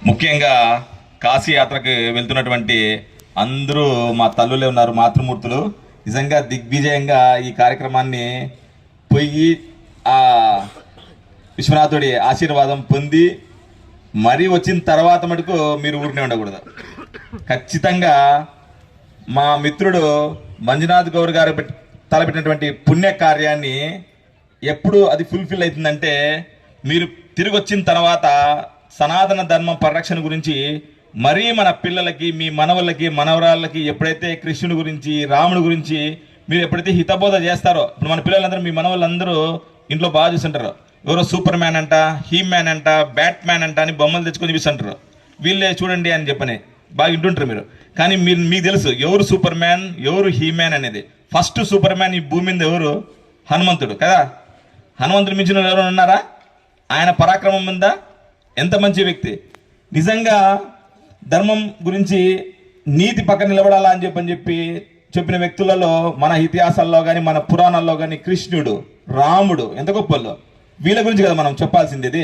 ముఖ్యంగా కాశీ యాత్రకు వెళ్తున్నటువంటి అందరూ మా తల్లులే ఉన్నారు, మాతృమూర్తులు. నిజంగా దిగ్విజయంగా ఈ కార్యక్రమాన్ని పోయి ఆ విశ్వనాథుడి ఆశీర్వాదం పొంది మరీ వచ్చిన తర్వాత మటుకు మీరు ఊరినే ఉండకూడదు. ఖచ్చితంగా మా మిత్రుడు మంజునాథ్ గౌర్ గారు తలపెట్టినటువంటి పుణ్య కార్యాన్ని ఎప్పుడు అది ఫుల్ఫిల్ అవుతుందంటే మీరు తిరిగి వచ్చిన తర్వాత సనాతన ధర్మం పరిరక్షణ గురించి మరీ మన పిల్లలకి, మీ మనవళ్ళకి, మనవరాళ్ళకి ఎప్పుడైతే కృష్ణుడి గురించి, రాముడి గురించి మీరు ఎప్పుడైతే హితబోధ చేస్తారో, ఇప్పుడు మన పిల్లలందరూ, మీ మనవాళ్ళందరూ ఇంట్లో బాగా చూస్తుంటారు. ఎవరో సూపర్ మ్యాన్ అంట, హీ మ్యాన్ అంట, బ్యాట్ మ్యాన్ అంట అని బొమ్మలు తెచ్చుకొని చూస్తుంటారు. వీళ్ళే చూడండి అని చెప్పని బాగా వింటుంటారు మీరు. కానీ మీకు తెలుసు ఎవరు సూపర్ మ్యాన్, ఎవరు హీ మ్యాన్ అనేది. ఫస్ట్ సూపర్ మ్యాన్ ఈ భూమి మీద ఎవరు? హనుమంతుడు కదా. హనుమంతుడు మించిన ఎవరు ఉన్నారా? ఆయన పరాక్రమం ఉందా? ఎంత మంచి వ్యక్తి. నిజంగా ధర్మం గురించి నీతి పక్కన నిలబడాలా అని చెప్పిన వ్యక్తులలో మన ఇతిహాసాల్లో కానీ, మన పురాణాల్లో కానీ కృష్ణుడు, రాముడు ఎంత గొప్పల్లో. వీళ్ళ గురించి కదా మనం చెప్పాల్సింది. ఇది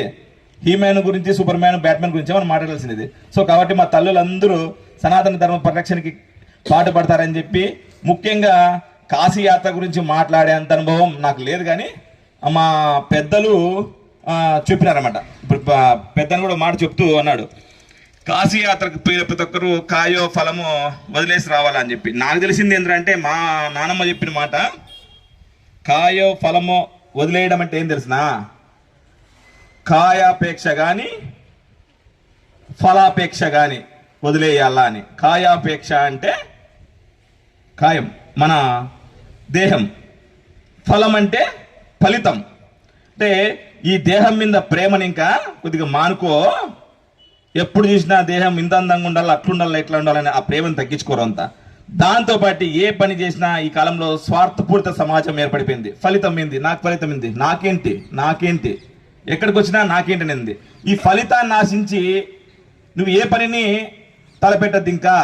హీమ్యాన్ గురించి, సూపర్ మ్యాన్, బ్యాట్మెన్ గురించి మనం మాట్లాడాల్సింది. సో కాబట్టి మా తల్లులందరూ సనాతన ధర్మ పరిరక్షణకి పాటుపడతారని చెప్పి, ముఖ్యంగా కాశీ యాత్ర గురించి మాట్లాడేంత అనుభవం నాకు లేదు, కానీ మా పెద్దలు చెప్పినారన్నమాట. ఇప్పుడు పెద్దను కూడా మాట చెప్తూ అన్నాడు, కాశీ యాత్రకు పోయిన ప్రతి ఒక్కరు కాయో ఫలమో వదిలేసి రావాలని చెప్పి. నాకు తెలిసింది ఏంటంటే మా నానమ్మ చెప్పిన మాట, కాయో ఫలమో వదిలేయడం అంటే ఏం తెలిసినా, కాయాపేక్ష కానీ ఫలాపేక్ష కానీ వదిలేయాలా అని. కాయాపేక్ష అంటే కాయం, మన దేహం. ఫలం అంటే ఫలితం. అంటే ఈ దేహం మీద ప్రేమని ఇంకా కొద్దిగా మానుకో. ఎప్పుడు చూసినా దేహం ఇంత అందంగా ఉండాలి, అట్లుండాలి, ఇట్లా ఉండాలని ఆ ప్రేమను తగ్గించుకోరు అంతా. దాంతోపాటు ఏ పని చేసినా ఈ కాలంలో స్వార్థపూరిత సమాజం ఏర్పడిపోయింది. ఫలితం ఏంది? నాకు ఫలితం ఏంది, నాకేంటి, ఎక్కడికి వచ్చినా నాకేంటి అనేది. ఈ ఫలితాన్ని ఆశించి నువ్వు ఏ పనిని తలపెట్టద్దు. ఇంకా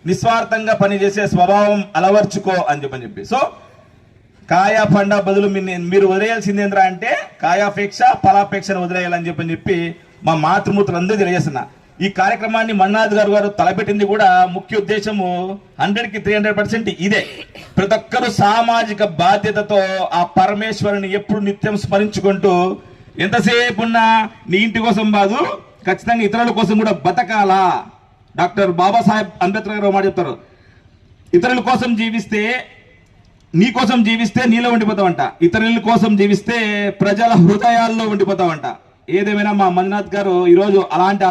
నిస్వార్థంగా పనిచేసే స్వభావం అలవర్చుకో అని చెప్పి. సో కాయా పండ బదులు మీరు వదిలేయాల్సింది ఏంద్రా అంటే కాయాపేక్ష, ఫలాపేక్షను వదిలేయాలని చెప్పి మా మాతృమూర్తులు అందరూ తెలియజేస్తున్నా. ఈ కార్యక్రమాన్ని మన్నాథ్ గారు తలపెట్టింది కూడా ముఖ్య ఉద్దేశము 100కి 300% ఇదే. ప్రతి ఒక్కరూ సామాజిక బాధ్యతతో ఆ పరమేశ్వరుని ఎప్పుడు నిత్యం స్మరించుకుంటూ, ఎంతసేపు ఉన్నా నీ ఇంటి కోసం కాదు, ఖచ్చితంగా ఇతరుల కోసం కూడా బతకాలా. డాక్టర్ బాబాసాహెబ్ అంబేద్కర్ గారు మాట చెప్తారు, ఇతరుల కోసం జీవిస్తే, నీ కోసం జీవిస్తే నీలో ఉండిపోతావంట, ఇతరుల కోసం జీవిస్తే ప్రజల హృదయాల్లో ఉండిపోతావంట. ఏదేమైనా మా మంజునాథ్ గారు ఈరోజు అలాంటి